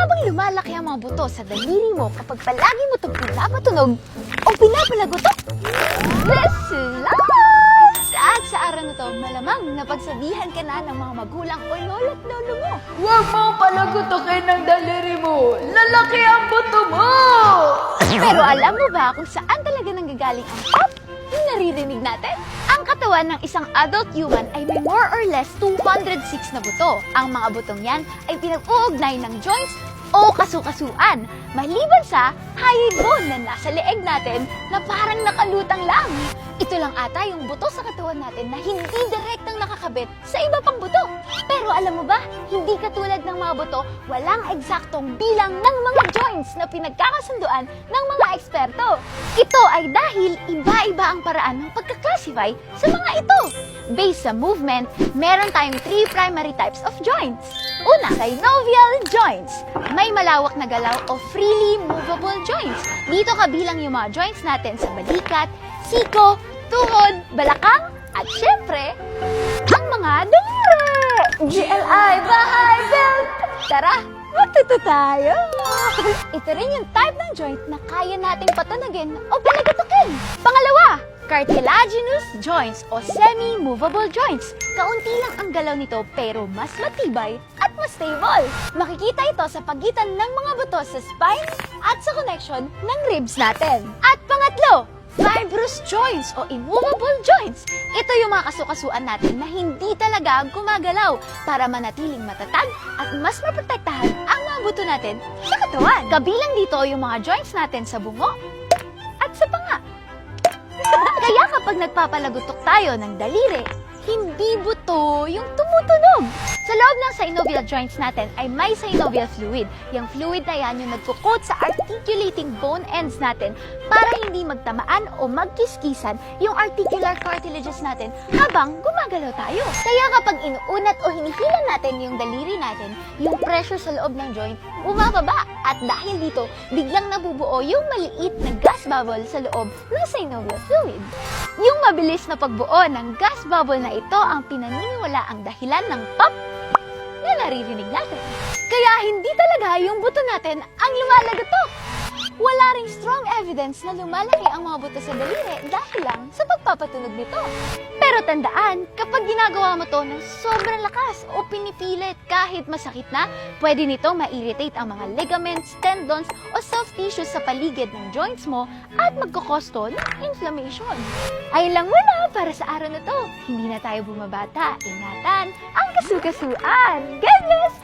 bang lumalaki ang mga buto sa daliri mo kapag palagi mo itong pinapatunog o pinapalagotok? Listen At sa araw na to, malamang napagsabihan ka na ng mga magulang o lolo't lolo mo. Huwag mong palagutokin ng daliri mo! Lalaki ang buto mo! Pero alam mo ba kung saan talaga nanggagaling ang pop? Yung naririnig natin? Ang katawan ng isang adult human ay may more or less 206 na buto. Ang mga butong yan ay pinag-uugnay ng joints o kasukasuan, maliban sa hyoid bone na nasa leeg natin na parang nakalutang lang. Ito lang ata yung buto sa katawan natin na hindi direktang nakakabit sa iba pang buto. Pero alam mo ba, hindi katulad ng mga buto, walang eksaktong bilang ng mga joints na pinagkakasunduan ng mga eksperto. Ito ay dahil iba-iba ang paraan ng pagka-classify sa mga ito. Based sa movement, meron tayong 3 primary types of joints. Una, synovial joints. May malawak na galaw o freely movable joints. Dito kabilang yung mga joints natin sa balikat, siko, tuhod, balakang, at syempre, ang mga daliri! GLI Bahay Belt! Tara, matuto tayo! Ito rin yung type ng joint na kaya nating patunagin o palagatukin. Pangalawa, cartilaginous joints o semi-movable joints. Kaunti lang ang galaw nito pero mas matibay at mas stable. Makikita ito sa pagitan ng mga buto sa spine at sa connection ng ribs natin. At pangatlo, fibrous joints o immovable joints. Ito yung mga kasukasuan natin na hindi talaga gumagalaw para manatiling matatag at mas maprotektahan ang mga buto natin sa katawan. Kabilang dito yung mga joints natin sa bungo at sa panga. Kaya kapag nagpapalagutok tayo ng daliri, hindi buto yung tumutunog. Sa loob ng synovial joints natin ay may synovial fluid. Yung fluid na yan yung nagko-coat sa articulating bone ends natin para hindi magtamaan o magkiskisan yung articular cartilages natin habang gumagalaw tayo. Kaya kapag inuunat o hinihila natin yung daliri natin, yung pressure sa loob ng joint bumababa. At dahil dito, biglang nabubuo yung maliit na gas bubble sa loob ng synovial fluid. Yung mabilis na pagbuo ng gas bubble na ito ang pinaniniwala ang dahilan ng pop na naririnig natin. Kaya hindi talaga yung buto natin ang lumalagatok. Wala ring strong evidence na lumalaki ang mga buto sa daliri dahil lang sa pagpapatunog nito. Pero tandaan, kapag ginagawa mo to ng sobrang lakas o pinipilit kahit masakit na, pwede nito ma-irritate ang mga ligaments, tendons o soft tissues sa paligid ng joints mo at magkokosto ng inflammation. Ayun lang muna para sa araw na to. Hindi na tayo bumabata. Ingatan ang kasukasuan. God bless!